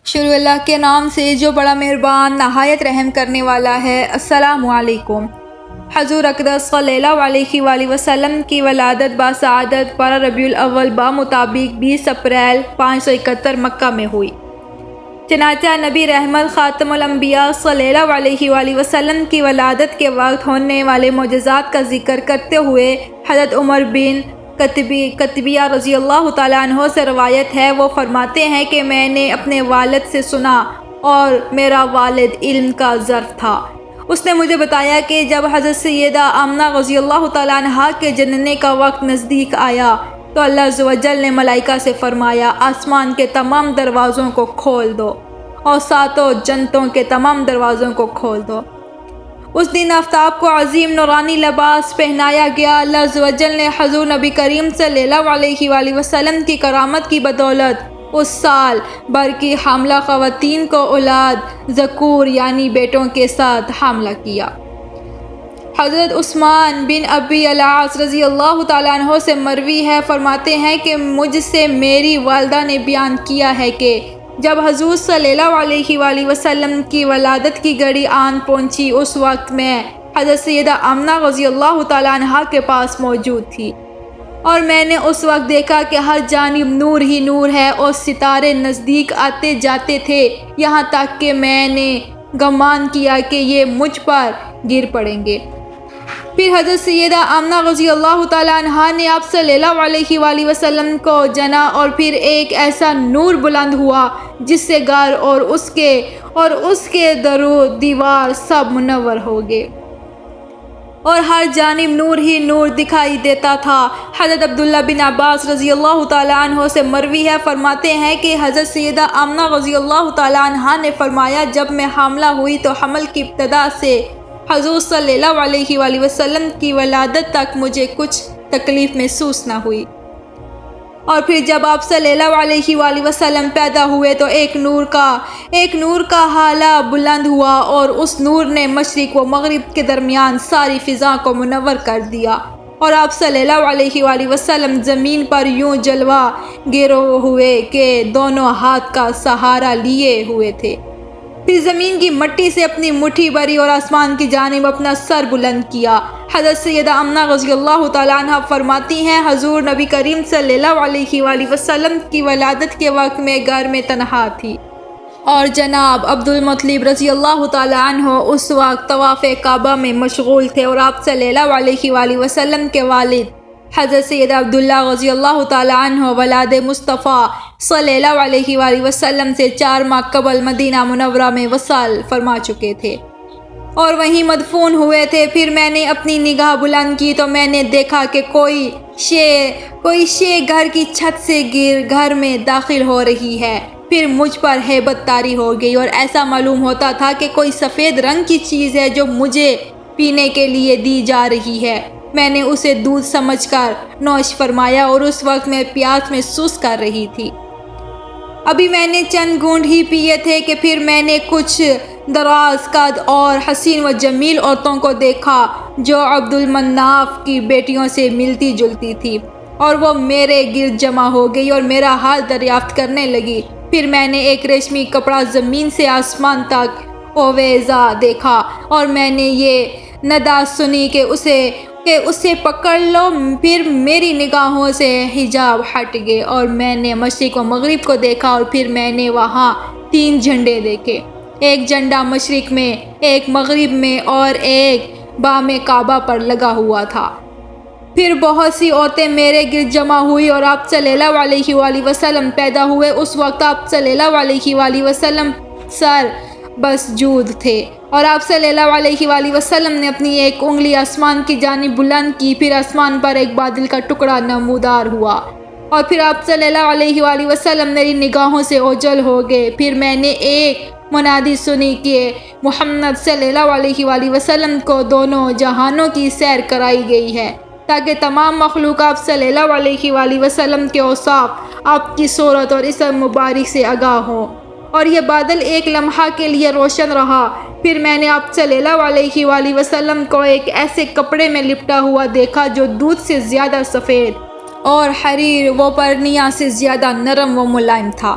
شروع اللہ کے نام سے جو بڑا مہربان نہایت رحم کرنے والا ہے۔ السلام علیکم۔ حضور اقدس صلی اللہ علیہ وآلہ وسلم کی ولادت باسعادت 12 ربیع الاول بمطابق 20 اپریل 571 مکہ میں ہوئی۔ چنانچہ نبی رحمت خاتم الانبیاء صلی اللہ علیہ وآلہ وسلم کی ولادت کے وقت ہونے والے معجزات کا ذکر کرتے ہوئے حضرت عمر بن قطبیہ رضی اللہ تعالیٰ عنہ سے روایت ہے، وہ فرماتے ہیں کہ میں نے اپنے والد سے سنا اور میرا والد علم کا ظرف تھا۔ اس نے مجھے بتایا کہ جب حضرت سیدہ آمنہ رضی اللہ تعالیٰ عنہ کے جننے کا وقت نزدیک آیا تو اللہ عز و جل نے ملائکہ سے فرمایا، آسمان کے تمام دروازوں کو کھول دو اور ساتوں جنتوں کے تمام دروازوں کو کھول دو۔ اس دن آفتاب کو عظیم نورانی لباس پہنایا گیا۔ اللہ عز و جل نے حضور نبی کریم صلی اللہ علیہ وآلہ وسلم کی کرامت کی بدولت اس سال بھر کی حاملہ خواتین کو اولاد ذکور یعنی بیٹوں کے ساتھ حاملہ کیا۔ حضرت عثمان بن ابی العاص رضی اللہ تعالیٰ عنہ سے مروی ہے، فرماتے ہیں کہ مجھ سے میری والدہ نے بیان کیا ہے کہ جب حضور صلی اللہ علیہ وآلہ وسلم کی ولادت کی گھڑی آن پہنچی، اس وقت میں حضرت سیدہ آمنہ رضی اللہ تعالیٰ عنہ کے پاس موجود تھی، اور میں نے اس وقت دیکھا کہ ہر جانب نور ہی نور ہے اور ستارے نزدیک آتے جاتے تھے، یہاں تک کہ میں نے گمان کیا کہ یہ مجھ پر گر پڑیں گے۔ پھر حضرت سیدہ آمنہ رضی اللہ تعالیٰ عنہ نے آپ صلی اللہ علیہ وآلہ وسلم کو جنا، اور پھر ایک ایسا نور بلند ہوا جس سے گھر اور اس کے در و دیوار سب منور ہو گئے اور ہر جانب نور ہی نور دکھائی دیتا تھا۔ حضرت عبداللہ بن عباس رضی اللہ تعالیٰ عنہ سے مروی ہے، فرماتے ہیں کہ حضرت سیدہ آمنہ رضی اللہ تعالیٰ عنہ نے فرمایا، جب میں حاملہ ہوئی تو حمل کی ابتدا سے حضور صلی اللہ علیہ وآلہ وسلم کی ولادت تک مجھے کچھ تکلیف محسوس نہ ہوئی، اور پھر جب آپ صلی اللہ علیہ وآلہ وسلم پیدا ہوئے تو ایک نور کا ہالہ بلند ہوا، اور اس نور نے مشرق و مغرب کے درمیان ساری فضا کو منور کر دیا، اور آپ صلی اللہ علیہ وآلہ وسلم زمین پر یوں جلوہ گرو ہوئے کہ دونوں ہاتھ کا سہارا لیے ہوئے تھے۔ پھر زمین کی مٹی سے اپنی مٹھی بھری اور آسمان کی جانب اپنا سر بلند کیا۔ حضرت سیدہ آمنہ رضی اللہ تعالیٰ عنہ فرماتی ہیں، حضور نبی کریم صلی اللہ علیہ وآلہ وسلم کی ولادت کے وقت میں گھر میں تنہا تھی، اور جناب عبدالمطلب رضی اللہ تعالیٰ عنہ اس وقت طواف کعبہ میں مشغول تھے، اور آپ صلی اللہ علیہ وآلہ وسلم کے والد حضرت سید عبداللہ رضی اللہ تعالیٰ عنہ ولاد مصطفیٰ صلی اللہ علیہ وآلہ وسلم سے 4 ماہ قبل مدینہ منورہ میں وصال فرما چکے تھے اور وہیں مدفون ہوئے تھے۔ پھر میں نے اپنی نگاہ بلند کی تو میں نے دیکھا کہ کوئی شے گھر کی چھت سے گھر میں داخل ہو رہی ہے۔ پھر مجھ پر ہیبت طاری ہو گئی، اور ایسا معلوم ہوتا تھا کہ کوئی سفید رنگ کی چیز ہے جو مجھے پینے کے لیے دی جا رہی ہے۔ میں نے اسے دودھ سمجھ کر نوش فرمایا، اور اس وقت میں پیاس محسوس کر رہی تھی۔ ابھی میں نے چند گھونٹ ہی پیے تھے کہ پھر میں نے کچھ دراز قد اور حسین و جمیل عورتوں کو دیکھا جو عبد المناف کی بیٹیوں سے ملتی جلتی تھی، اور وہ میرے گرد جمع ہو گئی اور میرا حال دریافت کرنے لگی۔ پھر میں نے ایک ریشمی کپڑا زمین سے آسمان تک اویزا دیکھا، اور میں نے یہ ندا سنی کہ اسے پکڑ لو۔ پھر میری نگاہوں سے حجاب ہٹ گئے اور میں نے مشرق و مغرب کو دیکھا، اور پھر میں نے وہاں 3 جھنڈے دیکھے، ایک جھنڈا مشرق میں، ایک مغرب میں، اور ایک بام کعبہ پر لگا ہوا تھا۔ پھر بہت سی عورتیں میرے گرد جمع ہوئی، اور آپ صلی اللہ علیہ وآلہ وسلم پیدا ہوئے۔ اس وقت آپ صلی اللہ علیہ وآلہ وسلم سر بسجود تھے، اور آپ صلی اللہ علیہ وآلہ وسلم نے اپنی ایک انگلی آسمان کی جانب بلند کی۔ پھر آسمان پر ایک بادل کا ٹکڑا نمودار ہوا، اور پھر آپ صلی اللہ علیہ وآلہ وسلم میری نگاہوں سے اوجھل ہو گئے۔ پھر میں نے ایک منادی سنی کہ محمد صلی اللہ علیہ وآلہ وسلم کو دونوں جہانوں کی سیر کرائی گئی ہے، تاکہ تمام مخلوق آپ صلی اللہ علیہ وآلہ وسلم کے اوصاف، آپ کی صورت اور اسم مبارک سے آگاہ ہوں۔ اور یہ بادل ایک لمحہ کے لیے روشن رہا۔ پھر میں نے آپ صلی اللہ علیہ وآلہ وسلم کو ایک ایسے کپڑے میں لپٹا ہوا دیکھا جو دودھ سے زیادہ سفید اور حریر و پرنیا سے زیادہ نرم و ملائم تھا۔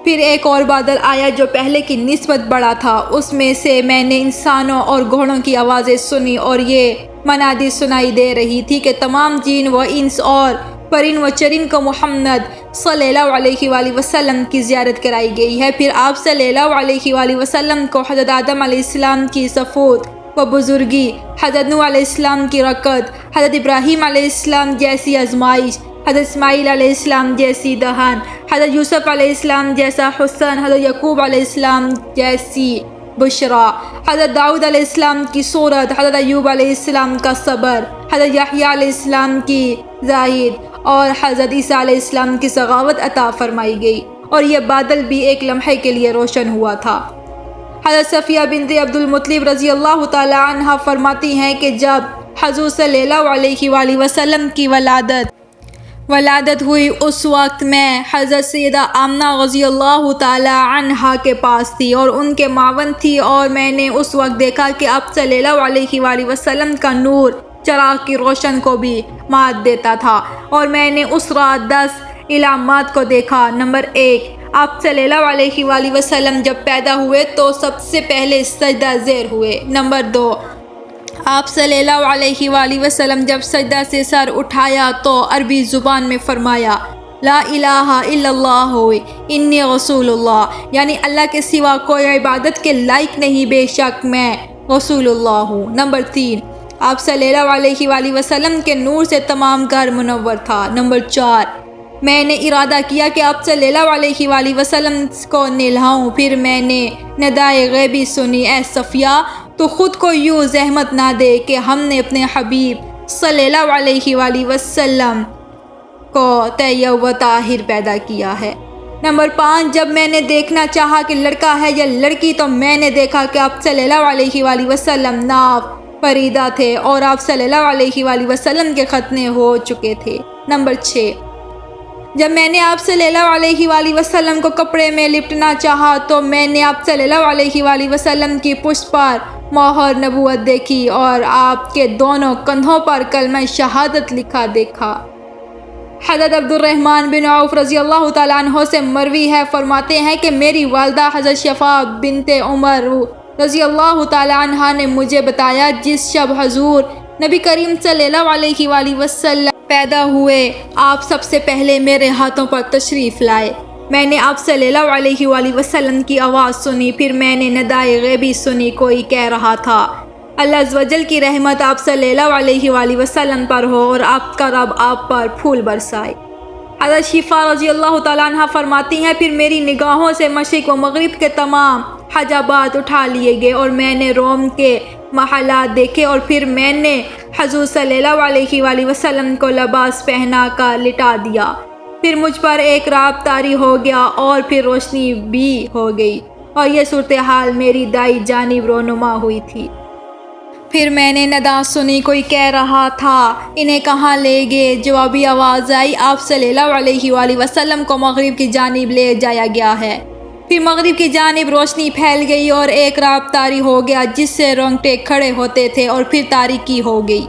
پھر ایک اور بادل آیا جو پہلے کی نسبت بڑا تھا، اس میں سے میں نے انسانوں اور گھوڑوں کی آوازیں سنی اور یہ منادی سنائی دے رہی تھی کہ تمام جن و انس اور پرند و چرند کو محمد صلی اللہ علیہ وآلہ وسلم کی زیارت کرائی گئی ہے۔ پھر آپ صلی اللہ علیہ وآلہ وسلم کو حضرت آدم علیہ السلام کی صفوت و بزرگی، حضرت نوح علیہ السلام کی رکعت، حضرت ابراہیم علیہ السلام جیسی آزمائش، حضرت اسماعیل علیہ السلام جیسی دہن، حضرت یوسف علیہ السلام جیسا حسن، حضرت یعقوب علیہ السلام جیسی بشرا، حضرت داؤد علیہ السلام کی صورت، حضرت ایوب علیہ السلام کا صبر، حضرت یحییٰ علیہ السلام کی زاہد اور حضرت عیسیٰ علیہ السلام کی سخاوت عطا فرمائی گئی، اور یہ بادل بھی ایک لمحے کے لیے روشن ہوا تھا۔ حضرت صفیہ بنت عبد المطلب رضی اللہ تعالی عنہ فرماتی ہیں کہ جب حضور صلی اللہ علیہ وآلہ وسلم کی ولادت ہوئی، اس وقت میں حضرت سیدہ آمنہ رضی اللہ تعالی عنہا کے پاس تھی اور ان کے معاون تھی، اور میں نے اس وقت دیکھا کہ آپ صلی اللہ علیہ وآلہ وسلم کا نور چراغ کی روشن کو بھی مات دیتا تھا، اور میں نے اس رات 10 علامات کو دیکھا۔ نمبر 1، آپ صلی اللہ علیہ وآلہ وسلم جب پیدا ہوئے تو سب سے پہلے سجدہ زیر ہوئے۔ نمبر 2، آپ صلی اللہ علیہ وآلہ وسلم جب سجدہ سے سر اٹھایا تو عربی زبان میں فرمایا لا الہ الا اللہ انی رسول اللہ، یعنی اللہ کے سوا کوئی عبادت کے لائق نہیں، بے شک میں رسول اللہ ہوں۔ نمبر 3، آپ صلی اللہ علیہ وآلہ وسلم کے نور سے تمام گھر منور تھا۔ نمبر 4، میں نے ارادہ کیا کہ آپ صلی اللہ علیہ وآلہ وسلم کو نہلاؤں، پھر میں نے ندائے غیبی سنی، اے صفیہ تو خود کو یوں زحمت نہ دے کہ ہم نے اپنے حبیب صلی اللہ علیہ وآلہ وسلم کو طیب و طاہر پیدا کیا ہے۔ نمبر 5، جب میں نے دیکھنا چاہا کہ لڑکا ہے یا لڑکی تو میں نے دیکھا کہ آپ صلی اللہ علیہ وآلہ وسلم ناف پریدہ تھے اور آپ صلی اللہ علیہ وآلہ وسلم کے ختنے ہو چکے تھے۔ نمبر 6، جب میں نے آپ صلی اللہ علیہ وآلہ وسلم کو کپڑے میں لپٹنا چاہا تو میں نے آپ صلی اللہ علیہ وآلہ وسلم کی پشت پر مہر نبوت دیکھی اور آپ کے دونوں کندھوں پر کلمہ شہادت لکھا دیکھا۔ حضرت عبد الرحمن بن عوف رضی اللہ تعالیٰ عنہ سے مروی ہے، فرماتے ہیں کہ میری والدہ حضرت شفا بنت عمر رضی اللہ تعالیٰ عنہ نے مجھے بتایا جس شب حضور نبی کریم صلی اللہ علیہ وآلہ وسلم پیدا ہوئے، آپ سب سے پہلے میرے ہاتھوں پر تشریف لائے۔ میں نے آپ صلی اللہ علیہ وآلہ وسلم کی آواز سنی، پھر میں نے ندائے غیبی سنی، کوئی کہہ رہا تھا اللہ عز و جل کی رحمت آپ صلی اللہ علیہ وآلہ وسلم پر ہو اور آپ کا رب آپ پر پھول برسائے۔ حضرت شفا رضی اللہ تعالیٰ عنہ فرماتی ہیں پھر میری نگاہوں سے مشرق و مغرب کے تمام حجابات اٹھا لیے گئے اور میں نے روم کے محلات دیکھے، اور پھر میں نے حضور صلی اللہ علیہ وآلہ وسلم کو لباس پہنا کر لٹا دیا، پھر مجھ پر ایک رات طاری ہو گیا اور پھر روشنی بھی ہو گئی، اور یہ صورتحال میری دائیں جانب رونما ہوئی تھی۔ پھر میں نے ندا سنی، کوئی کہہ رہا تھا انہیں کہاں لے گئے؟ جوابی آواز آئی آپ صلی اللہ علیہ وآلہ وسلم کو مغرب کی جانب لے جایا گیا ہے۔ پھر مغرب کی جانب روشنی پھیل گئی اور ایک رات طاری ہو گیا جس سے رونگٹے کھڑے ہوتے تھے، اور پھر تاریکی ہو گئی۔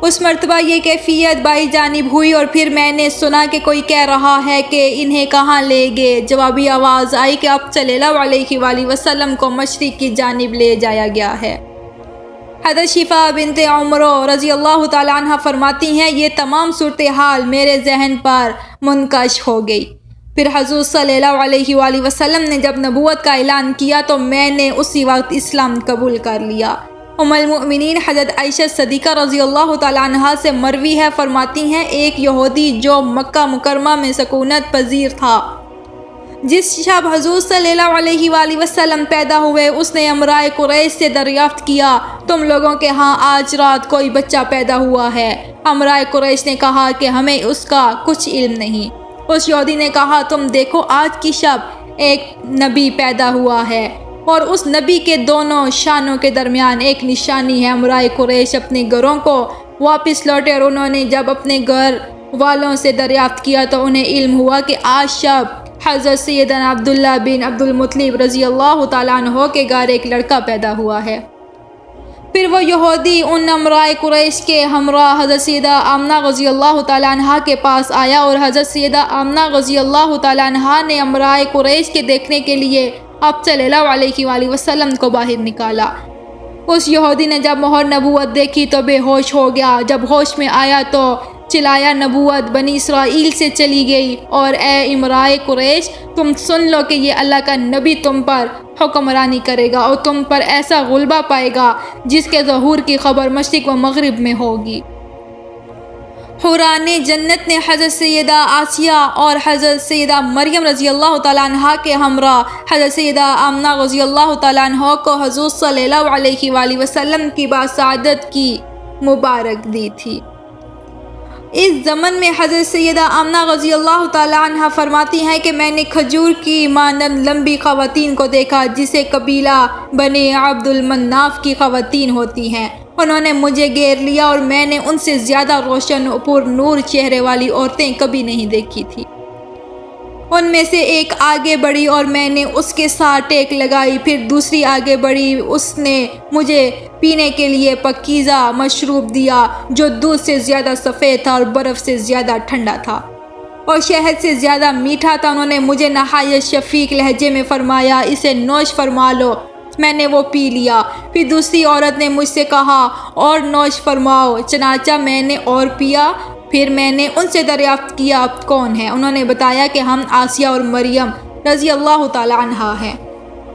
اس مرتبہ یہ کیفیت بائی جانب ہوئی اور پھر میں نے سنا کہ کوئی کہہ رہا ہے کہ انہیں کہاں لے گئے؟ جوابی آواز آئی کہ آپ صلی اللہ علیہ وآلہ وسلم کو مشرق کی جانب لے جایا گیا ہے۔ حضرت شفا بنت عمر رضی اللہ تعالیٰ عنہ فرماتی ہیں یہ تمام صورتحال میرے ذہن پر منقش ہو گئی۔ پھر حضور صلی اللہ علیہ وآلہ وسلم نے جب نبوت کا اعلان کیا تو میں نے اسی وقت اسلام قبول کر لیا۔ ام المؤمنین حضرت عائشہ صدیقہ رضی اللہ تعالیٰ عنہ سے مروی ہے، فرماتی ہیں ایک یہودی جو مکہ مکرمہ میں سکونت پذیر تھا، جس شب حضور صلی اللہ علیہ وآلہ وسلم پیدا ہوئے، اس نے امرائے قریش سے دریافت کیا تم لوگوں کے ہاں آج رات کوئی بچہ پیدا ہوا ہے؟ امرائے قریش نے کہا کہ ہمیں اس کا کچھ علم نہیں۔ اس یہودی نے کہا تم دیکھو آج کی شب ایک نبی پیدا ہوا ہے اور اس نبی کے دونوں شانوں کے درمیان ایک نشانی ہے۔ امرائے قریش اپنے گھروں کو واپس لوٹے اور انہوں نے جب اپنے گھر والوں سے دریافت کیا تو انہیں علم ہوا کہ آج شب حضرت سیدنا عبداللہ بن عبد المطلب رضی اللہ تعالیٰ عنہ کے گھر ایک لڑکا پیدا ہوا ہے۔ پھر وہ یہودی ان امرائے قریش کے ہمراہ حضرت سیدہ آمنہ رضی اللہ تعالیٰ عنہ کے پاس آیا اور حضرت سیدہ آمنہ رضی اللہ تعالیٰ عنہ نے امرائے قریش کے دیکھنے کے لیے آپ صلی اللہ علیہ وآلہ وسلم کو باہر نکالا۔ اس یہودی نے جب مہر نبوت دیکھی تو بے ہوش ہو گیا۔ جب ہوش میں آیا تو چلایا، نبوت بنی اسرائیل سے چلی گئی، اور اے امرائے قریش، تم سن لو کہ یہ اللہ کا نبی تم پر حکمرانی کرے گا اور تم پر ایسا غلبہ پائے گا جس کے ظہور کی خبر مشرق و مغرب میں ہوگی۔ حوران جنت نے حضرت سیدہ آسیہ اور حضرت سیدہ مریم رضی اللہ تعالیٰ عنہ کے ہمراہ حضرت سیدہ آمنہ رضی اللہ تعالیٰ عنہ کو حضور صلی اللہ علیہ وآلہ وسلم کی باسعادت کی مبارک دی تھی۔ اس زمن میں حضرت سیدہ آمنہ رضی اللہ تعالیٰ عنہ فرماتی ہیں کہ میں نے کھجور کی مانند لمبی خواتین کو دیکھا جسے قبیلہ بنی عبد المناف کی خواتین ہوتی ہیں۔ انہوں نے مجھے گھیر لیا اور میں نے ان سے زیادہ روشن و پر نور چہرے والی عورتیں کبھی نہیں دیکھی تھی۔ ان میں سے ایک آگے بڑھی اور میں نے اس کے ساتھ ٹیک لگائی، پھر دوسری آگے بڑھی، اس نے مجھے پینے کے لیے پاکیزہ مشروب دیا جو دودھ سے زیادہ سفید تھا اور برف سے زیادہ ٹھنڈا تھا اور شہد سے زیادہ میٹھا تھا۔ انہوں نے مجھے نہایت شفیق لہجے میں فرمایا، اسے نوش فرما لو۔ میں نے وہ پی لیا۔ پھر دوسری عورت نے مجھ سے کہا، اور نوش فرماؤ۔ چنانچہ میں نے اور پیا۔ پھر میں نے ان سے دریافت کیا، آپ کون ہیں؟ انہوں نے بتایا کہ ہم آسیہ اور مریم رضی اللہ تعالیٰ عنہ ہیں۔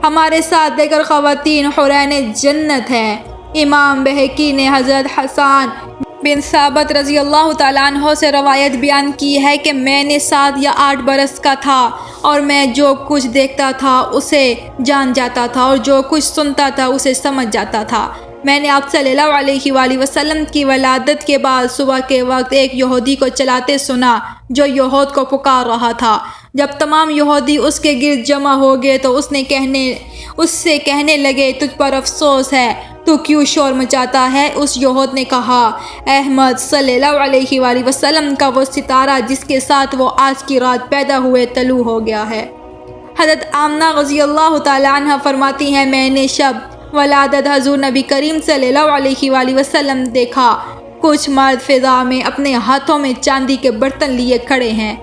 ہمارے ساتھ دیگر خواتین حوران جنت ہیں۔ امام بہقی نے حضرت حسان بن ثابت رضی اللہ تعالیٰ عنہ سے روایت بیان کی ہے کہ میں نے 7 یا 8 برس کا تھا اور میں جو کچھ دیکھتا تھا اسے جان جاتا تھا اور جو کچھ سنتا تھا اسے سمجھ جاتا تھا۔ میں نے آپ صلی اللہ علیہ وآلہ وسلم کی ولادت کے بعد صبح کے وقت ایک یہودی کو چلاتے سنا جو یہود کو پکار رہا تھا۔ جب تمام یہودی اس کے گرد جمع ہو گئے تو اس سے کہنے لگے، تجھ پر افسوس ہے، تو کیوں شور مچاتا ہے؟ اس یہود نے کہا، احمد صلی اللہ علیہ وآلہ وسلم کا وہ ستارہ جس کے ساتھ وہ آج کی رات پیدا ہوئے طلوع ہو گیا ہے۔ حضرت آمنہ رضی اللہ تعالیٰ عنہ فرماتی ہیں، میں نے شب ولادت حضور نبی کریم صلی اللہ علیہ وآلہ وسلم دیکھا، کچھ مرد فضا میں اپنے ہاتھوں میں چاندی کے برتن لیے کھڑے ہیں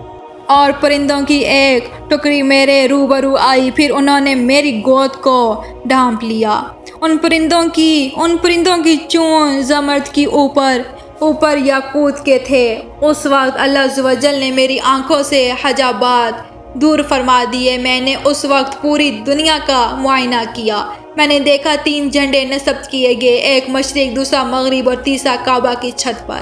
اور پرندوں کی ایک ٹکڑی میرے روبرو آئی، پھر انہوں نے میری گود کو ڈھانپ لیا۔ ان پرندوں کی چون زمرد کی اوپر یاقوت کے تھے۔ اس وقت اللہ عز و جل نے میری آنکھوں سے حجابات دور فرما دیے۔ میں نے اس وقت پوری دنیا کا معائنہ کیا۔ میں نے دیکھا 3 جھنڈے نصب کیے گئے، ایک مشرق، دوسرا مغرب اور تیسرا کعبہ کی چھت پر۔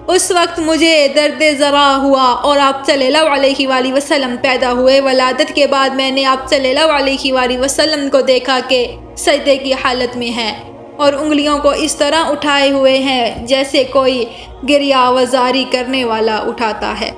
اس وقت مجھے درد ذرا ہوا اور آپ صلی اللہ علیہ وآلہ وسلم پیدا ہوئے۔ ولادت کے بعد میں نے آپ صلی اللہ علیہ وآلہ وسلم کو دیکھا کہ سجدے کی حالت میں ہیں اور انگلیوں کو اس طرح اٹھائے ہوئے ہیں جیسے کوئی گریہ وزاری کرنے والا اٹھاتا ہے۔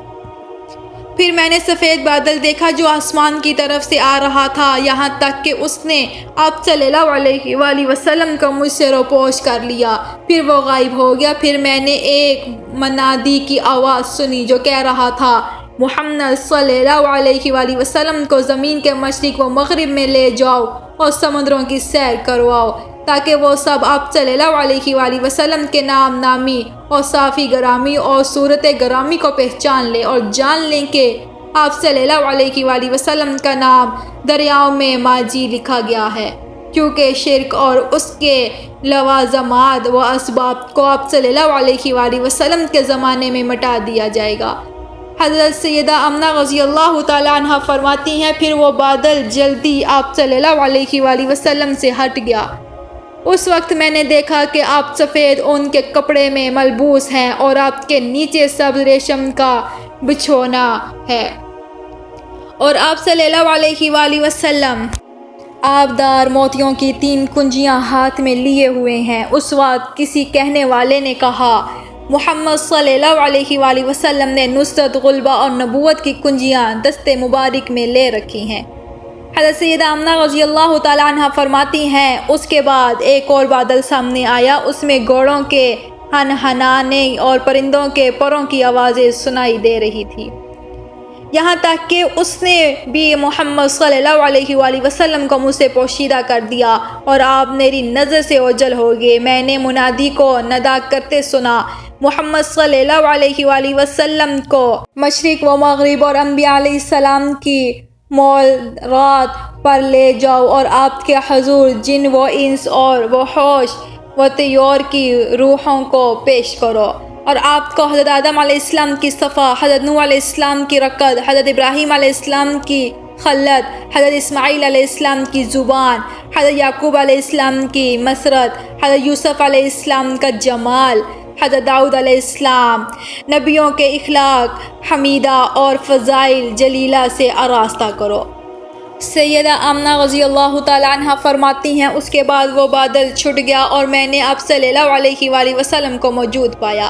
پھر میں نے سفید بادل دیکھا جو آسمان کی طرف سے آ رہا تھا، یہاں تک کہ اس نے آپ صلی اللہ علیہ وآلہ وسلم کو مجھ سے روپوش کر لیا، پھر وہ غائب ہو گیا۔ پھر میں نے ایک منادی کی آواز سنی جو کہہ رہا تھا، محمد صلی اللہ علیہ وآلہ وسلم کو زمین کے مشرق و مغرب میں لے جاؤ اور سمندروں کی سیر کرواؤ تاکہ وہ سب آپ صلی اللہ علیہ وآلہ وسلم کے نام نامی اور صافی گرامی اور صورت گرامی کو پہچان لیں اور جان لیں کہ آپ صلی اللہ علیہ وآلہ وسلم کا نام دریاؤں میں ماجی لکھا گیا ہے، کیونکہ شرک اور اس کے لوازمات و اسباب کو آپ صلی اللہ علیہ وآلہ وسلم کے زمانے میں مٹا دیا جائے گا۔ حضرت سیدہ آمنہ رضی اللہ تعالیٰ عنہ فرماتی ہیں، پھر وہ بادل جلدی آپ صلی اللہ علیہ وآلہ وسلم سے ہٹ گیا۔ اس وقت میں نے دیکھا کہ آپ سفید اون کے کپڑے میں ملبوس ہیں اور آپ کے نیچے سبز ریشم کا بچھونا ہے اور آپ صلی اللہ علیہ وآلہ وسلم آبدار موتیوں کی 3 کنجیاں ہاتھ میں لیے ہوئے ہیں۔ اس وقت کسی کہنے والے نے کہا، محمد صلی اللہ علیہ وآلہ وسلم نے نصرت، غلبہ اور نبوت کی کنجیاں دست مبارک میں لے رکھی ہیں۔ حضرت سیدہ آمنہ رضی اللہ تعالیٰ عنہ فرماتی ہیں، اس کے بعد ایک اور بادل سامنے آیا، اس میں گھوڑوں کے ہنہنانے اور پرندوں کے پروں کی آوازیں سنائی دے رہی تھی۔ یہاں تک کہ اس نے بھی محمد صلی اللہ علیہ وآلہ وسلم کو مجھ سے پوشیدہ کر دیا اور آپ میری نظر سے اوجھل ہو گئے۔ میں نے منادی کو ندا کرتے سنا، محمد صلی اللہ علیہ وآلہ وسلم کو مشرق و مغرب اور انبیاء علیہ السلام کی مولرات پر لے جاؤ اور آپ کے حضور جن و انس اور وحوش و طیور کی روحوں کو پیش کرو، اور آپ کو حضرت آدم علیہ السلام کی صفا، حضرت نوح علیہ السلام کی رکعت، حضرت ابراہیم علیہ السلام کی خلت، حضرت اسماعیل علیہ السلام کی زبان، حضرت یعقوب علیہ السلام کی مسرت، حضرت یوسف علیہ السلام کا جمال، حضرت داؤد علیہ السلام، نبیوں کے اخلاق حمیدہ اور فضائل جلیلہ سے آراستہ کرو۔ سیدہ آمنہ رضی اللہ تعالیٰ عنہ فرماتی ہیں، اس کے بعد وہ بادل چھٹ گیا اور میں نے آپ صلی اللہ علیہ وآلہ وسلم کو موجود پایا۔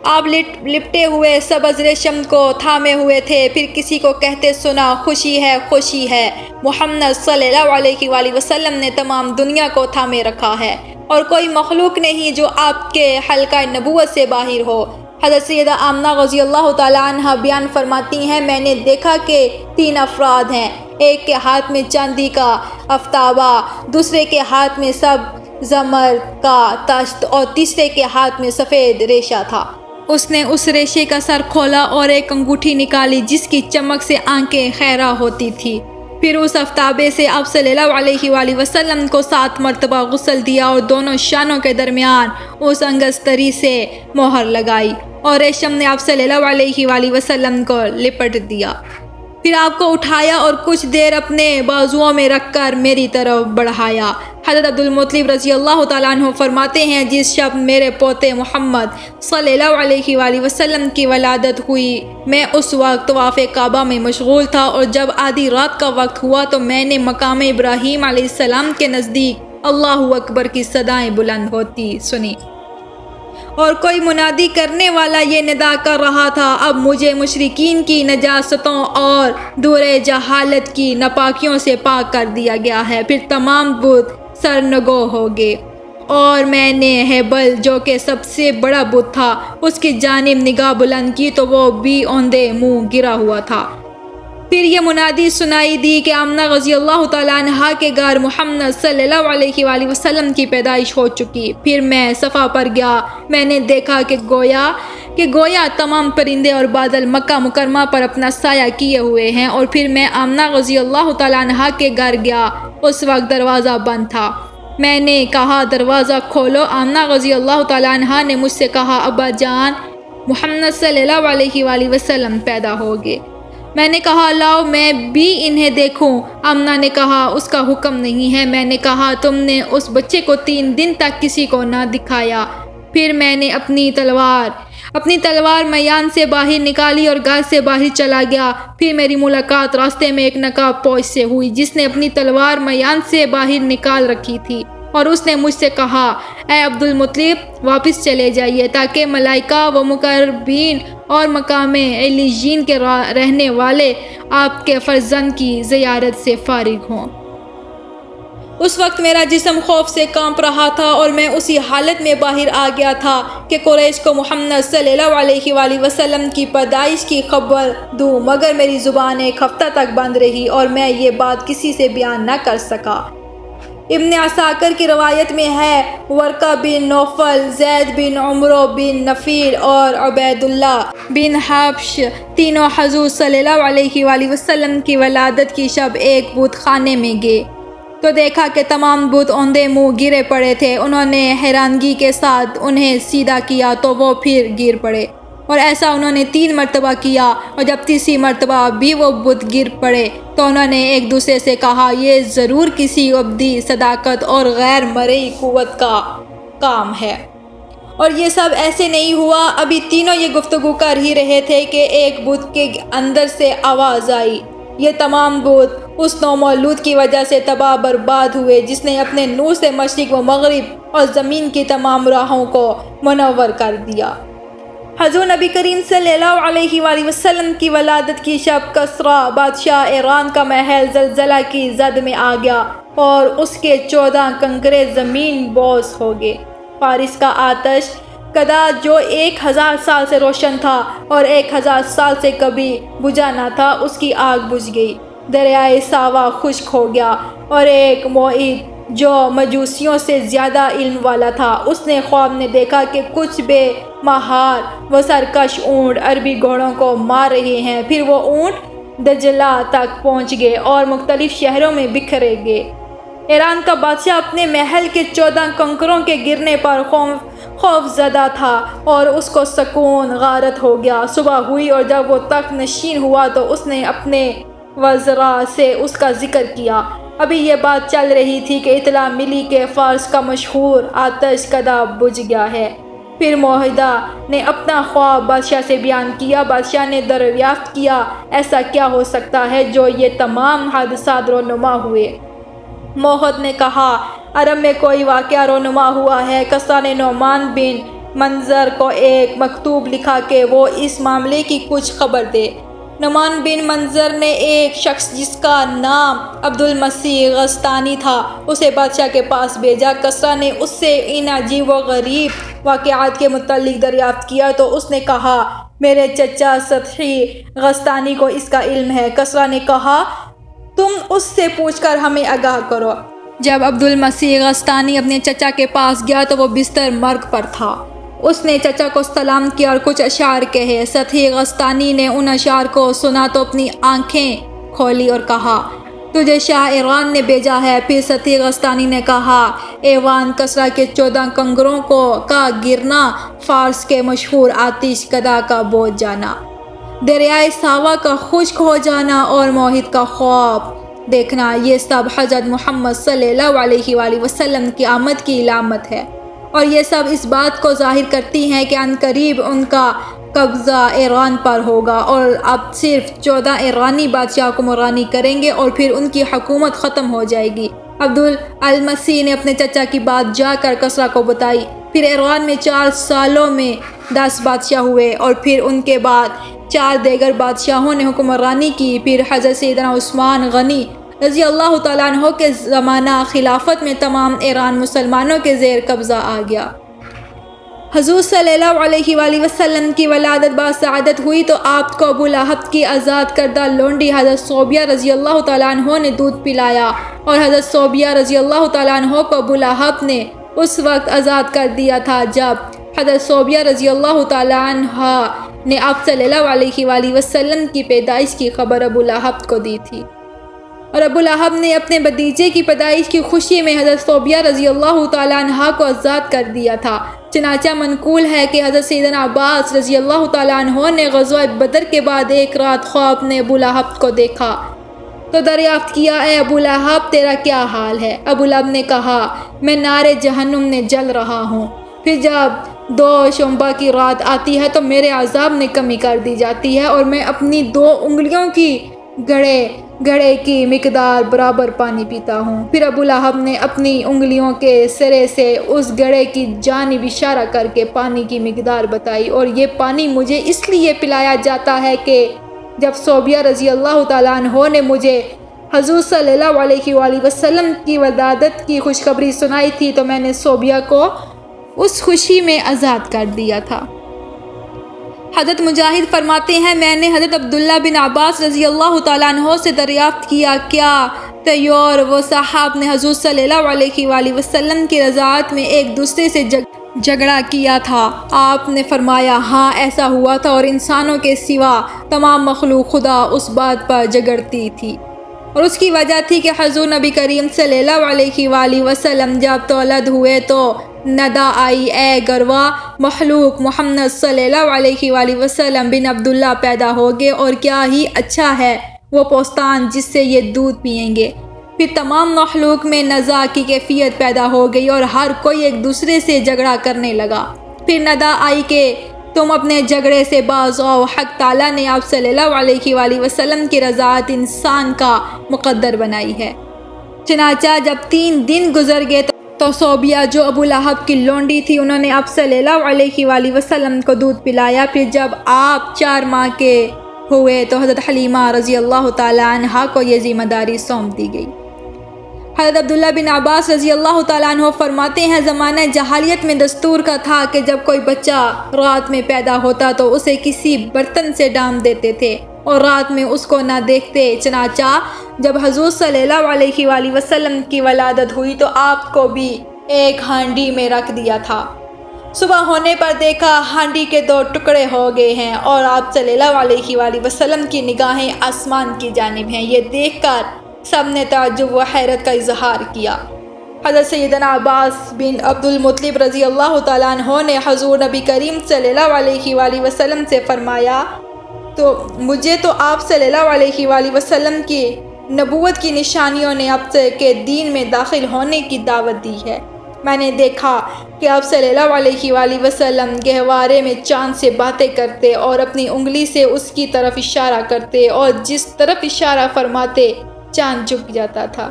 آپ لپٹے ہوئے سبز ریشم کو تھامے ہوئے تھے، پھر کسی کو کہتے سنا، خوشی ہے، خوشی ہے، محمد صلی اللہ علیہ وآلہ وسلم نے تمام دنیا کو تھامے رکھا ہے اور کوئی مخلوق نہیں جو آپ کے حلقہ نبوت سے باہر ہو۔ حضرت سیدہ آمنہ رضی اللہ تعالیٰ عنہ بیان فرماتی ہیں، میں نے دیکھا کہ 3 افراد ہیں، ایک کے ہاتھ میں چاندی کا افتابہ، دوسرے کے ہاتھ میں زمر کا تشت اور تیسرے کے ہاتھ میں سفید ریشہ تھا۔ اس نے اس ریشے کا سر کھولا اور ایک انگوٹھی نکالی جس کی چمک سے آنکھیں خیرہ ہوتی تھی۔ پھر اس افتابے سے آپ صلی اللہ علیہ وآلہ وسلم کو 7 مرتبہ غسل دیا اور دونوں شانوں کے درمیان اس انگستری سے مہر لگائی، اور ریشم نے آپ صلی اللہ علیہ وآلہ وسلم کو لپٹ دیا۔ پھر آپ کو اٹھایا اور کچھ دیر اپنے بازوؤں میں رکھ کر میری طرف بڑھایا۔ حضرت عبدالمطلب رضی اللہ تعالیٰ عنہ فرماتے ہیں، جس شب میرے پوتے محمد صلی اللہ علیہ وآلہ وسلم کی ولادت ہوئی، میں اس وقت طواف کعبہ میں مشغول تھا، اور جب آدھی رات کا وقت ہوا تو میں نے مقام ابراہیم علیہ السلام کے نزدیک اللہ اکبر کی صدائیں بلند ہوتی سنی، اور کوئی منادی کرنے والا یہ ندا کر رہا تھا، اب مجھے مشرکین کی نجاستوں اور دور جہالت کی ناپاکیوں سے پاک کر دیا گیا ہے۔ پھر تمام بت سرنگو ہو گئے اور میں نے ہیبل جو کہ سب سے بڑا بت تھا اس کی جانب نگاہ بلند کی تو وہ بھی اوندے منہ گرا ہوا تھا۔ پھر یہ منادی سنائی دی کہ آمنہ رضی اللہ تعالیٰ عنہ کے گھر محمد صلی اللہ علیہ وآلہ وسلم کی پیدائش ہو چکی۔ پھر میں صفا پر گیا، میں نے دیکھا کہ گویا تمام پرندے اور بادل مکہ مکرمہ پر اپنا سایہ کیے ہوئے ہیں، اور پھر میں آمنہ رضی اللہ تعالیٰ عنہ کے گھر گیا، اس وقت دروازہ بند تھا۔ میں نے کہا دروازہ کھولو۔ آمنہ رضی اللہ تعالیٰ عنہ نے مجھ سے کہا، ابا جان، محمد صلی اللہ علیہ وآلہ وسلم پیدا ہو گئے۔ میں نے کہا لاؤ میں بھی انہیں دیکھوں۔ آمنہ نے کہا اس کا حکم نہیں ہے۔ میں نے کہا تم نے اس بچے کو 3 دن تک کسی کو نہ دکھایا۔ پھر میں نے اپنی تلوار میان سے باہر نکالی اور گھر سے باہر چلا گیا۔ پھر میری ملاقات راستے میں ایک نقاب پوش سے ہوئی جس نے اپنی تلوار میان سے باہر نکال رکھی تھی، اور اس نے مجھ سے کہا، اے عبدالمطلب واپس چلے جائیے تاکہ ملائکہ و مقربین اور مقام علیین کے رہنے والے آپ کے فرزند کی زیارت سے فارغ ہوں۔ اس وقت میرا جسم خوف سے کانپ رہا تھا اور میں اسی حالت میں باہر آ گیا تھا کہ قریش کو محمد صلی اللہ علیہ وآلہ وسلم کی پیدائش کی خبر دوں، مگر میری زبان 1 ہفتہ تک بند رہی اور میں یہ بات کسی سے بیان نہ کر سکا۔ ابن عساکر کی روایت میں ہے، ورقہ بن نوفل، زید بن عمرو بن نفیل اور عبید اللہ بن حبش تینوں حضور صلی اللہ علیہ وآلہ وسلم کی ولادت کی شب ایک بت خانے میں گئے تو دیکھا کہ تمام بت اوندے منہ گرے پڑے تھے۔ انہوں نے حیرانگی کے ساتھ انہیں سیدھا کیا تو وہ پھر گر پڑے، اور ایسا انہوں نے 3 مرتبہ کیا، اور جب تیسری مرتبہ بھی وہ بت گر پڑے تو انہوں نے ایک دوسرے سے کہا، یہ ضرور کسی ابدی صداقت اور غیر مرئی قوت کا کام ہے، اور یہ سب ایسے نہیں ہوا۔ ابھی تینوں یہ گفتگو کر ہی رہے تھے کہ ایک بت کے اندر سے آواز آئی، یہ تمام بت اس نومولود کی وجہ سے تباہ برباد ہوئے جس نے اپنے نور سے مشرق و مغرب اور زمین کی تمام راہوں کو منور کر دیا۔ حضور نبی کریم صلی اللہ علیہ وآلہ وسلم کی ولادت کی شب کسریٰ بادشاہ ایران کا محل زلزلہ کی زد میں آ گیا اور اس کے 14 کنکرے زمین بوس ہو گئے۔ فارس کا آتش کدا جو 1000 سال سے روشن تھا اور 1000 سال سے کبھی بجھا نہ تھا، اس کی آگ بجھ گئی۔ دریائے ساوا خشک ہو گیا، اور ایک موعد جو مجوسیوں سے زیادہ علم والا تھا، اس نے خواب میں دیکھا کہ کچھ بے مہار و سرکش اونٹ عربی گھوڑوں کو مار رہے ہیں۔ پھر وہ اونٹ دجلہ تک پہنچ گئے اور مختلف شہروں میں بکھرے گئے۔ ایران کا بادشاہ اپنے محل کے 14 کنکروں کے گرنے پر خوف زدہ تھا اور اس کو سکون غارت ہو گیا۔ صبح ہوئی اور جب وہ تخت نشین ہوا تو اس نے اپنے وزراء سے اس کا ذکر کیا۔ ابھی یہ بات چل رہی تھی کہ اطلاع ملی کہ فارس کا مشہور آتش کدہ بجھ گیا ہے۔ پھر معاہدہ نے اپنا خواب بادشاہ سے بیان کیا۔ بادشاہ نے دریافت کیا، ایسا کیا ہو سکتا ہے جو یہ تمام حادثات رونما ہوئے؟ موحد نے کہا، عرب میں کوئی واقعہ رونما ہوا ہے۔ کسریٰ نے نعمان بن منظر کو ایک مکتوب لکھا کہ وہ اس معاملے کی کچھ خبر دے۔ نعمان بن منظر نے ایک شخص جس کا نام عبدالمسیح غسطانی تھا، اسے بادشاہ کے پاس بھیجا۔ کسریٰ نے اس سے ان عجیب و غریب واقعات کے متعلق دریافت کیا تو اس نے کہا، میرے چچا سطحی غسطانی کو اس کا علم ہے۔ کسریٰ نے کہا، تم اس سے پوچھ کر ہمیں آگاہ کرو۔ جب عبدالمسیح غسطانی اپنے چچا کے پاس گیا تو وہ بستر مرگ پر تھا۔ اس نے چچا کو سلام کیا اور کچھ اشعار کہے۔ سطحی غسطانی نے ان اشعار کو سنا تو اپنی آنکھیں کھولی اور کہا، تجھے شاہ ایران نے بھیجا ہے۔ پھر سطحی غسطانی نے کہا، ایوان کسریٰ کے 14 کنکروں کا گرنا، فارس کے مشہور آتش کدہ کا بجھ جانا، دریائے ساوا کا خشک ہو جانا اور موعد کا خواب دیکھنا، یہ سب حضرت محمد صلی اللہ علیہ وآلہ وسلم کی آمد کی علامت ہے، اور یہ سب اس بات کو ظاہر کرتی ہیں کہ عنقریب ان کا قبضہ ایران پر ہوگا، اور اب صرف 14 ایرانی بادشاہ حکمرانی کریں گے اور پھر ان کی حکومت ختم ہو جائے گی۔ عبدالمسیح نے اپنے چچا کی بات جا کر کسریٰ کو بتائی۔ پھر ایران میں 4 سالوں میں 10 بادشاہ ہوئے اور پھر ان کے بعد 4 دیگر بادشاہوں نے حکمرانی کی۔ پھر حضرت سیدنا عثمان غنی رضی اللہ تعالیٰ عنہ کے زمانہ خلافت میں تمام ایران مسلمانوں کے زیر قبضہ آ گیا۔ حضور صلی اللہ علیہ وآلہ وسلم کی ولادت باسعادت ہوئی تو آپ کو ابو لہب کی آزاد کردہ لونڈی حضرت صوبیہ رضی اللہ تعالیٰ عنہ نے دودھ پلایا، اور حضرت صوبیہ رضی اللہ تعالیٰ عنہ کو ابو لہب نے اس وقت آزاد کر دیا تھا جب حضرت صوبیہ رضی اللہ تعالیٰ عنہ نے آپ صلی اللہ علیہ وآلہ وسلم کی پیدائش کی خبر ابو لہب کو دی تھی، اور ابو لہب نے اپنے بھتیجے کی پیدائش کی خوشی میں حضرت صوبیہ رضی اللہ تعالیٰ عنہ کو آزاد کر دیا تھا۔ چنانچہ منقول ہے کہ حضرت سیدنا عباس رضی اللہ تعالیٰ عنہ نے غزوہ بدر کے بعد ایک رات خواب میں ابو لہب کو دیکھا تو دریافت کیا، اے ابو لہب تیرا کیا حال ہے؟ ابو لہب نے کہا، میں نار جہنم میں جل رہا ہوں۔ پھر جب 2 شعبہ کی رات آتی ہے تو میرے عذاب میں کمی کر دی جاتی ہے اور میں اپنی 2 انگلیوں کی گڑھے کی مقدار برابر پانی پیتا ہوں۔ پھر ابو لہب نے اپنی انگلیوں کے سرے سے اس گڑھے کی جانب اشارہ کر کے پانی کی مقدار بتائی، اور یہ پانی مجھے اس لیے پلایا جاتا ہے کہ جب صوبیہ رضی اللہ تعالیٰ عنہ نے مجھے حضور صلی اللہ علیہ وآلہ وسلم کی ولادت کی خوشخبری سنائی تھی تو میں نے صوبیہ کو اس خوشی میں آزاد کر دیا تھا۔ حضرت مجاہد فرماتے ہیں، میں نے حضرت عبداللہ بن عباس رضی اللہ تعالیٰ عنہ سے دریافت کیا، کیا طیور و صحاب نے حضور صلی اللہ علیہ وآلہ وسلم کی رضاعت میں ایک دوسرے سے جھگڑا کیا تھا؟ آپ نے فرمایا، ہاں ایسا ہوا تھا، اور انسانوں کے سوا تمام مخلوق خدا اس بات پر جھگڑتی تھی، اور اس کی وجہ تھی کہ حضور نبی کریم صلی اللہ علیہ وآلہ وسلم جب تولد ہوئے تو ندا آئی، اے گروا مخلوق محمد صلی اللہ علیہ وآلہ وسلم بن عبداللہ پیدا ہوگے، اور کیا ہی اچھا ہے وہ پوستان جس سے یہ دودھ پئیں گے۔ پھر تمام مخلوق میں نزاع کی کیفیت پیدا ہو گئی اور ہر کوئی ایک دوسرے سے جھگڑا کرنے لگا۔ پھر ندا آئی کہ تم اپنے جھگڑے سے باز آؤ، حق تعالیٰ نے آپ صلی اللہ علیہ وآلہ وسلم کی رضاعت انسان کا مقدر بنائی ہے۔ چنانچہ جب 3 دن گزر گئے تو صوبیہ جو ابو لہب کی لونڈی تھی، انہوں نے آپ صلی اللہ علیہ وآلہ وسلم کو دودھ پلایا۔ پھر جب آپ 4 ماہ کے ہوئے تو حضرت حلیمہ رضی اللہ تعالیٰ عنہا کو یہ ذمہ داری سونپ دی گئی۔ حضرت عبداللہ بن عباس رضی اللہ تعالیٰ عنہ فرماتے ہیں زمانہ جاہلیت میں دستور کا تھا کہ جب کوئی بچہ رات میں پیدا ہوتا تو اسے کسی برتن سے ڈھانپ دیتے تھے اور رات میں اس کو نہ دیکھتے۔ چنانچہ جب حضور صلی اللہ علیہ وآلہ وسلم کی ولادت ہوئی تو آپ کو بھی ایک ہانڈی میں رکھ دیا تھا۔ صبح ہونے پر دیکھا ہانڈی کے 2 ٹکڑے ہو گئے ہیں اور آپ صلی اللہ علیہ وآلہ وسلم کی نگاہیں آسمان کی جانب ہیں۔ یہ دیکھ کر سب نے تعجب و حیرت کا اظہار کیا۔ حضرت سیدنا عباس بن عبد المطلب رضی اللہ تعالیٰ عنہ نے حضور نبی کریم صلی اللہ علیہ وآلہ وسلم سے فرمایا تو مجھے تو آپ صلی اللہ علیہ وآلہ وسلم کی نبوت کی نشانیوں نے اب سے کے دین میں داخل ہونے کی دعوت دی ہے۔ میں نے دیکھا کہ آپ صلی اللہ علیہ وآلہ وسلم گہوارے میں چاند سے باتیں کرتے اور اپنی انگلی سے اس کی طرف اشارہ کرتے اور جس طرف اشارہ فرماتے چاند جھک جاتا تھا۔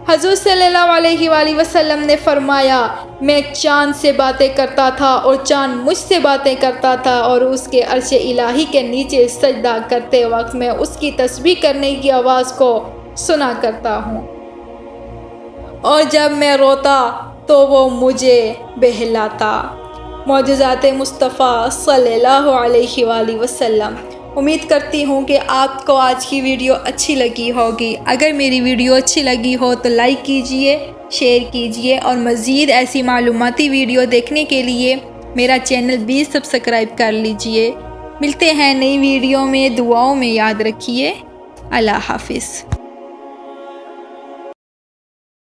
حضور صلی اللہ علیہ وآلہ وسلم نے فرمایا میں چاند سے باتیں کرتا تھا اور چاند مجھ سے باتیں کرتا تھا اور اس کے عرش الہی کے نیچے سجدہ کرتے وقت میں اس کی تسبیح کرنے کی آواز کو سنا کرتا ہوں اور جب میں روتا تو وہ مجھے بہلاتا۔ معجزات مصطفیٰ صلی اللہ علیہ وآلہ وسلم۔ امید کرتی ہوں کہ آپ کو آج کی ویڈیو اچھی لگی ہوگی۔ اگر میری ویڈیو اچھی لگی ہو تو لائک کیجئے، شیئر کیجئے اور مزید ایسی معلوماتی ویڈیو دیکھنے کے لیے میرا چینل بھی سبسکرائب کر لیجئے۔ ملتے ہیں نئی ویڈیو میں، دعاؤں میں یاد رکھیے۔ اللہ حافظ۔